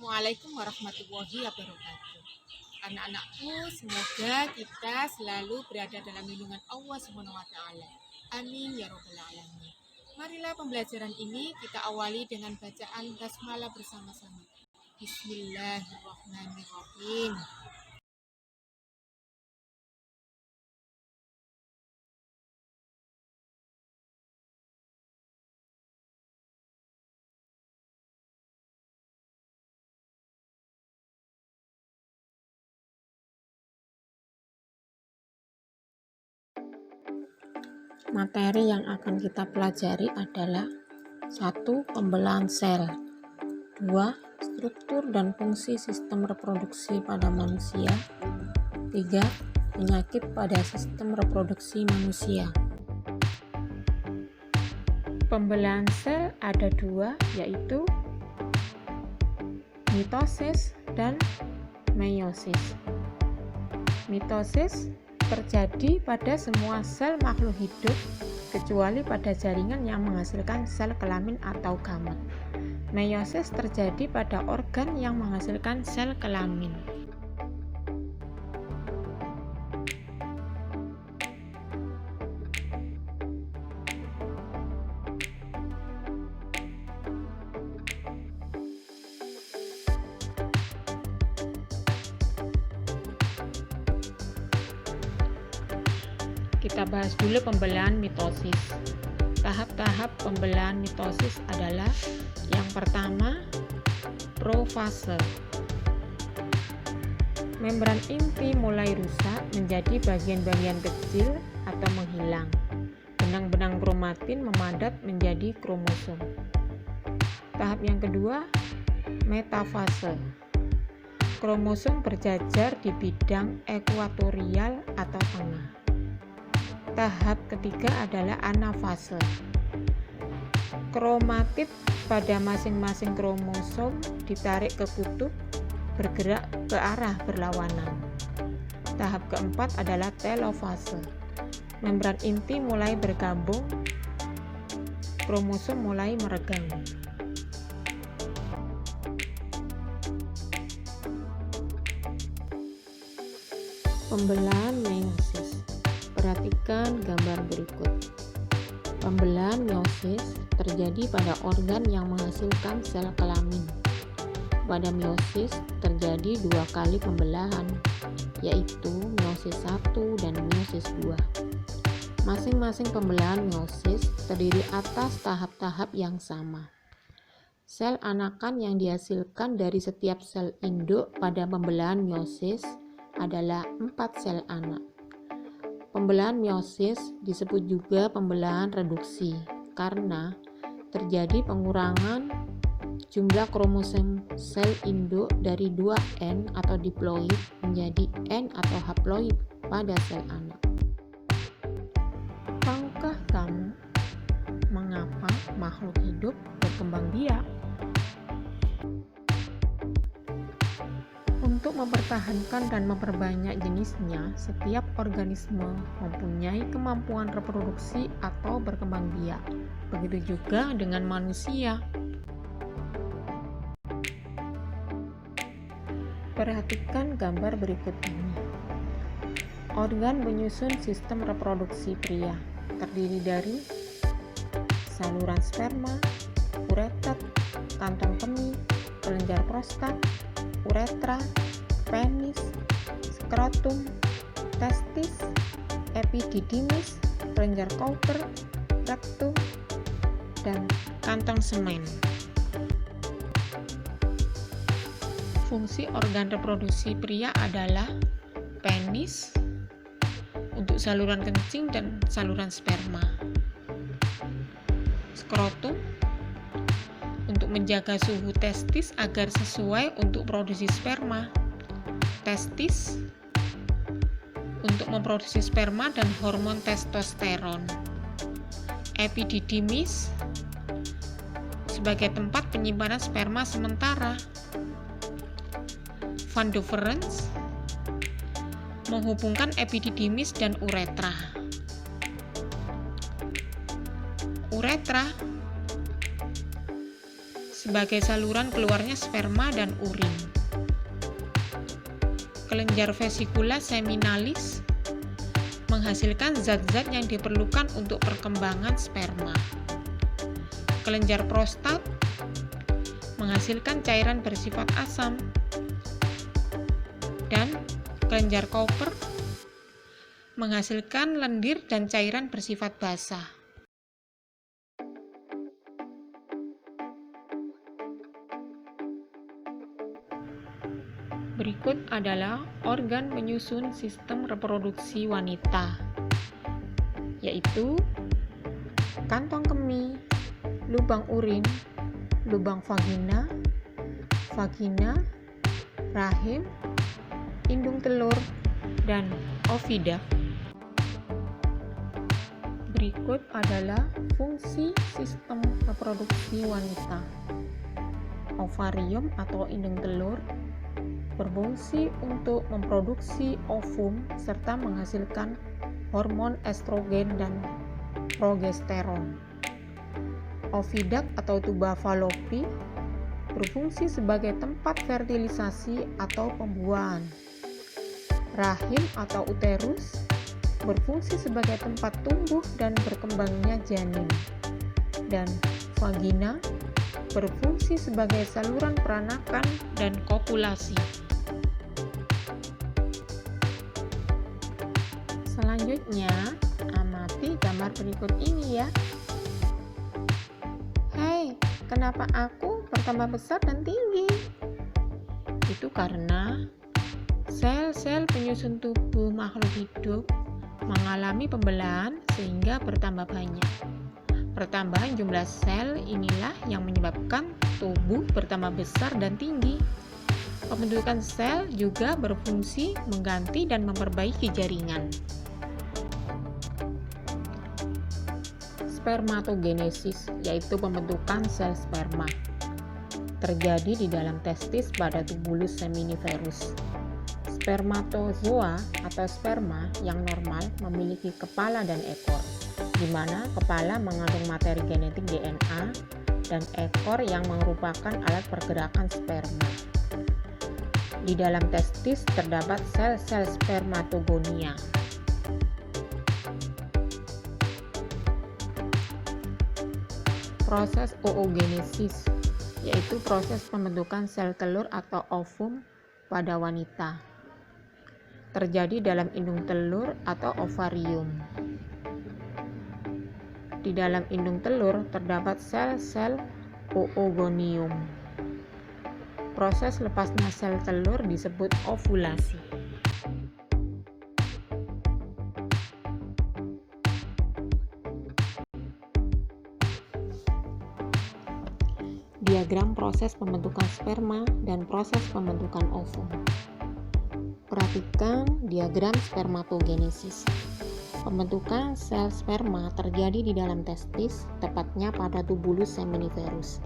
Assalamualaikum warahmatullahi wabarakatuh. Anak-anakku, semoga kita selalu berada dalam lindungan Allah Subhanahu wa taala. Amin ya rabbal alamin. Marilah pembelajaran ini kita awali dengan bacaan basmalah bersama-sama. Bismillahirrahmanirrahim. Materi yang akan kita pelajari adalah 1. Pembelahan sel, 2. Struktur dan fungsi sistem reproduksi pada manusia, 3. Penyakit pada sistem reproduksi manusia. Pembelahan sel ada 2, yaitu mitosis dan meiosis. Mitosis terjadi pada semua sel makhluk hidup kecuali pada jaringan yang menghasilkan sel kelamin atau gamet. Meiosis terjadi pada organ yang menghasilkan sel kelamin. Kita bahas dulu pembelahan mitosis. Tahap-tahap pembelahan mitosis adalah yang pertama, profase. Membran inti mulai rusak menjadi bagian-bagian kecil atau menghilang. Benang-benang kromatin memadat menjadi kromosom. Tahap yang kedua, metafase. Kromosom berjajar di bidang ekuatorial atau tengah. Tahap ketiga adalah anafase. Kromatid pada masing-masing kromosom ditarik ke kutub, bergerak ke arah berlawanan. Tahap keempat adalah telofase. Membran inti mulai bergabung, kromosom mulai meregang. Pembelahan meiosis. Perhatikan gambar berikut. Pembelahan meiosis terjadi pada organ yang menghasilkan sel kelamin. Pada meiosis terjadi 2 kali pembelahan, yaitu meiosis 1 dan meiosis 2. Masing-masing pembelahan meiosis terdiri atas tahap-tahap yang sama. Sel anakan yang dihasilkan dari setiap sel induk pada pembelahan meiosis adalah 4 sel anak. Pembelahan meiosis disebut juga pembelahan reduksi karena terjadi pengurangan jumlah kromosom sel induk dari 2N atau diploid menjadi N atau haploid pada sel anak. Tahukah kamu mengapa makhluk hidup berkembang biak? Untuk mempertahankan dan memperbanyak jenisnya, setiap organisme mempunyai kemampuan reproduksi atau berkembang biak. Begitu juga dengan manusia. Perhatikan gambar berikut ini. Organ penyusun sistem reproduksi pria terdiri dari saluran sperma, ureter, kantong kemih, kelenjar prostat, uretra, penis, skrotum, testis, epididymis, kelenjar Cowper, rektum, dan kantong semen. Fungsi organ reproduksi pria adalah penis untuk saluran kencing dan saluran sperma, skrotum untuk menjaga suhu testis agar sesuai untuk produksi sperma, testis untuk memproduksi sperma dan hormon testosteron, epididymis sebagai tempat penyimpanan sperma sementara, van Doveren menghubungkan epididymis dan uretra. Uretra sebagai saluran keluarnya sperma dan urin. Kelenjar vesikula seminalis menghasilkan zat-zat yang diperlukan untuk perkembangan sperma. Kelenjar prostat menghasilkan cairan bersifat asam, dan kelenjar Cowper menghasilkan lendir dan cairan bersifat basah. Berikut adalah organ penyusun sistem reproduksi wanita, yaitu kantong kemih, lubang urin, lubang vagina, rahim, indung telur, dan ovida. Berikut adalah fungsi sistem reproduksi wanita. Ovarium atau indung telur berfungsi untuk memproduksi ovum serta menghasilkan hormon estrogen dan progesteron. Oviduct atau tuba Fallopi berfungsi sebagai tempat fertilisasi atau pembuahan. Rahim atau uterus berfungsi sebagai tempat tumbuh dan berkembangnya janin. Dan vagina berfungsi sebagai saluran peranakan dan kopulasi. Selanjutnya, amati gambar berikut ini ya. Hei, kenapa aku bertambah besar dan tinggi? Itu karena sel-sel penyusun tubuh makhluk hidup mengalami pembelahan sehingga bertambah banyak. Pertambahan jumlah sel inilah yang menyebabkan tubuh bertambah besar dan tinggi. Pembentukan sel juga berfungsi mengganti dan memperbaiki jaringan. Spermatogenesis, yaitu pembentukan sel sperma, terjadi di dalam testis pada tubulus seminiferus. Spermatozoa atau sperma yang normal memiliki kepala dan ekor, di mana kepala mengandung materi genetik DNA dan ekor yang merupakan alat pergerakan sperma. Di dalam testis terdapat sel-sel spermatogonia. Proses oogenesis, yaitu proses pembentukan sel telur atau ovum pada wanita, terjadi dalam indung telur atau ovarium. Di dalam indung telur terdapat sel-sel oogonium. Proses lepasnya sel telur disebut ovulasi. Diagram proses pembentukan sperma dan proses pembentukan ovum. Perhatikan diagram spermatogenesis. Pembentukan sel sperma terjadi di dalam testis, tepatnya pada tubulus seminiferus.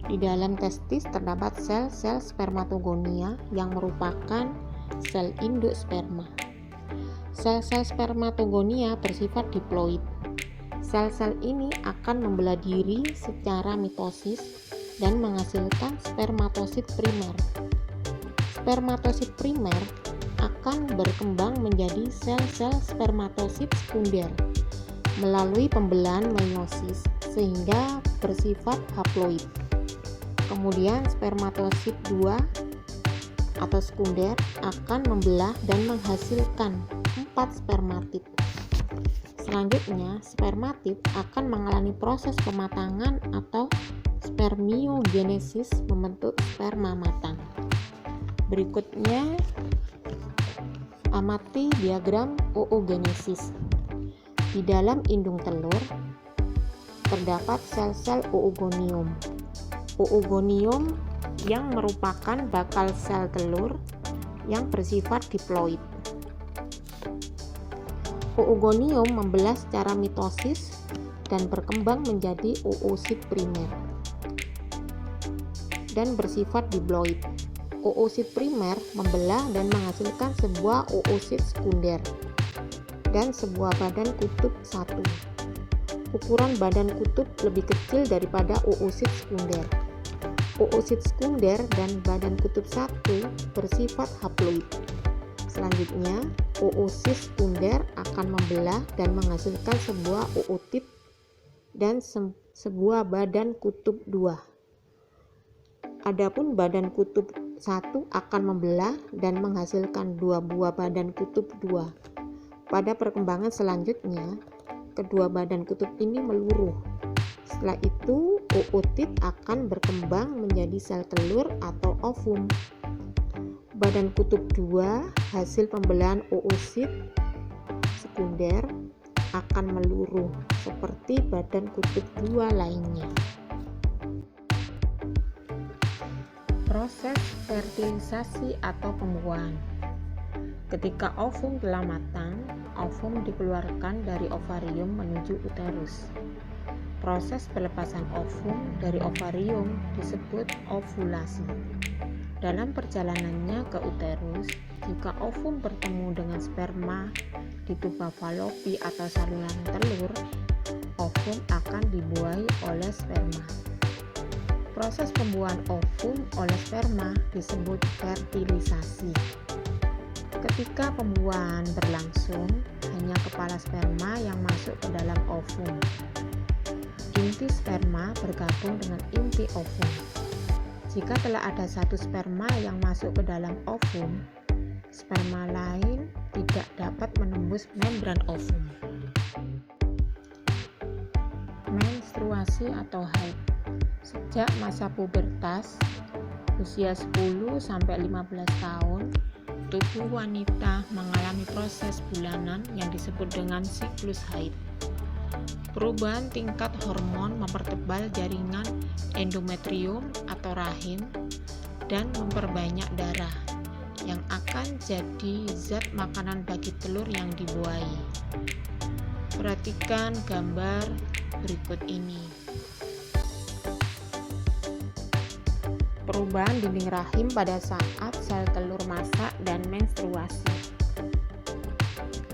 Di dalam testis terdapat sel-sel spermatogonia yang merupakan sel induk sperma. Sel-sel spermatogonia bersifat diploid. Sel-sel ini akan membelah diri secara mitosis dan menghasilkan spermatosit primer. Spermatosit primer akan berkembang menjadi sel-sel spermatosit sekunder melalui pembelahan meiosis sehingga bersifat haploid. Kemudian spermatosit 2 atau sekunder akan membelah dan menghasilkan 4 spermatid. Selanjutnya, spermatid akan mengalami proses pematangan atau spermiogenesis membentuk sperma matang. Berikutnya, amati diagram oogenesis. Di dalam indung telur terdapat sel-sel oogonium. Oogonium yang merupakan bakal sel telur yang bersifat diploid. Oogonium membelah secara mitosis dan berkembang menjadi oosit primer dan bersifat diploid. Oosit primer membelah dan menghasilkan sebuah oosit sekunder dan sebuah badan kutub satu. Ukuran badan kutub lebih kecil daripada oosit sekunder. Oosit sekunder dan badan kutub 1 bersifat haploid. Selanjutnya, oosit sekunder akan membelah dan menghasilkan sebuah ootit dan sebuah badan kutub 2. Adapun badan kutub 1 akan membelah dan menghasilkan 2 buah badan kutub 2. Pada perkembangan selanjutnya, kedua badan kutub ini meluruh. Setelah itu, ootit akan berkembang menjadi sel telur atau ovum. Badan kutub 2 hasil pembelahan oosit sekunder akan meluruh seperti badan kutub 2 lainnya. Proses fertilisasi atau pembuahan. Ketika ovum telah matang, ovum dikeluarkan dari ovarium menuju uterus. Proses pelepasan ovum dari ovarium disebut ovulasi. Dalam perjalanannya ke uterus, jika ovum bertemu dengan sperma di tuba falopi atau saluran telur, ovum akan dibuahi oleh sperma. Proses pembuahan ovum oleh sperma disebut fertilisasi. Ketika pembuahan berlangsung, hanya kepala sperma yang masuk ke dalam ovum. Inti sperma bergabung dengan inti ovum. Jika telah ada satu sperma yang masuk ke dalam ovum, sperma lain tidak dapat menembus membran ovum. Menstruasi atau haid. Sejak masa pubertas, usia 10-15 tahun, tubuh wanita mengalami proses bulanan yang disebut dengan siklus haid. Perubahan tingkat hormon mempertebal jaringan endometrium atau rahim dan memperbanyak darah yang akan jadi zat makanan bagi telur yang dibuahi. Perhatikan gambar berikut ini. Perubahan dinding rahim pada saat sel telur masak dan menstruasi.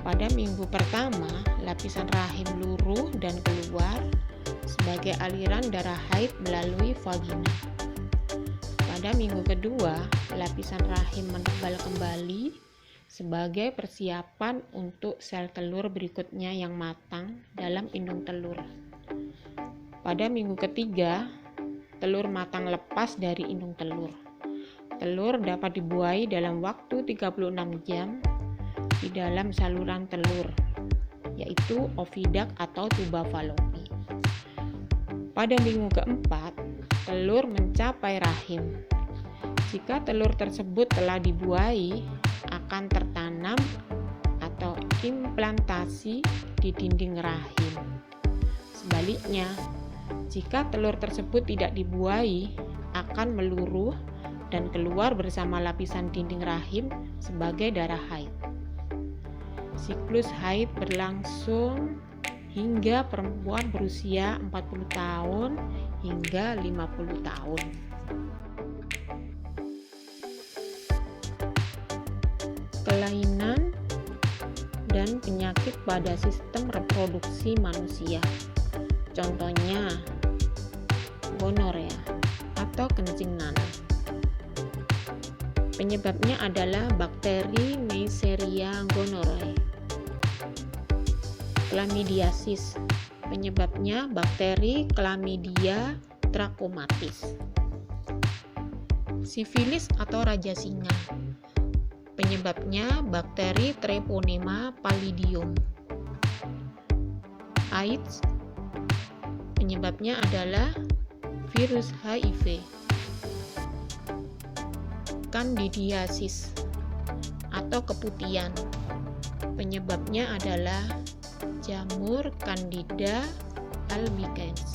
Pada minggu pertama, lapisan rahim luruh dan keluar sebagai aliran darah haid melalui vagina. Pada minggu kedua, lapisan rahim menebal kembali sebagai persiapan untuk sel telur berikutnya yang matang dalam indung telur. Pada minggu ketiga, telur matang lepas dari indung telur. Telur dapat dibuahi dalam waktu 36 jam di dalam saluran telur, yaitu ovidak atau tuba falopi. Pada minggu keempat, telur mencapai rahim. Jika telur tersebut telah dibuahi, akan tertanam atau implantasi di dinding rahim. Sebaliknya, jika telur tersebut tidak dibuahi, akan meluruh dan keluar bersama lapisan dinding rahim sebagai darah haid. Siklus haid berlangsung hingga perempuan berusia 40 tahun hingga 50 tahun. Kelainan dan penyakit pada sistem reproduksi manusia. Contohnya gonorea atau kencing nanah. Penyebabnya adalah bakteri Neisseria gonorrhoeae. Chlamydiasis. Penyebabnya bakteri Chlamydia trachomatis. Sifilis atau raja singa. Penyebabnya bakteri Treponema pallidum. AIDS. Penyebabnya adalah virus HIV. Candidiasis atau keputihan. Penyebabnya adalah jamur Candida albicans.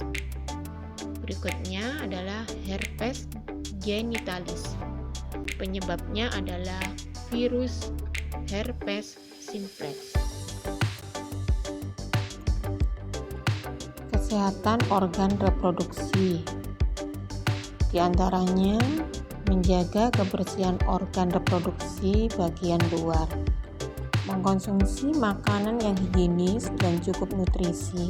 Berikutnya adalah herpes genitalis. Penyebabnya adalah virus herpes simplex. Kesehatan organ reproduksi, di antaranya menjaga kebersihan organ reproduksi bagian luar, mengkonsumsi makanan yang higienis dan cukup nutrisi,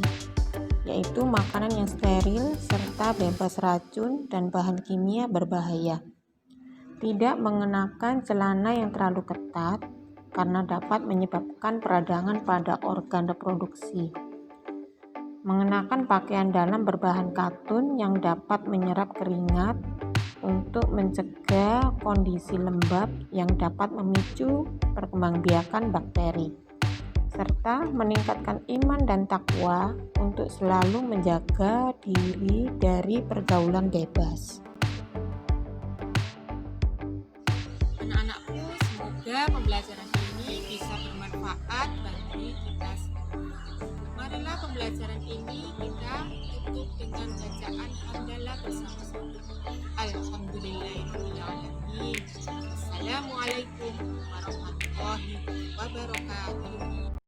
yaitu makanan yang steril serta bebas racun dan bahan kimia berbahaya. Tidak mengenakan celana yang terlalu ketat karena dapat menyebabkan peradangan pada organ reproduksi. Mengenakan pakaian dalam berbahan katun yang dapat menyerap keringat untuk mencegah kondisi lembab yang dapat memicu perkembangbiakan bakteri, serta meningkatkan iman dan takwa untuk selalu menjaga diri dari pergaulan bebas. Anak-anakku, semoga pembelajaran ini bisa bermanfaat bagi kita semua. Marilah pembelajaran ini kita tutup dengan bacaan hamdalah bersama-sama. Alhamdulillahirrahmanirrahim. Assalamualaikum warahmatullahi wabarakatuh.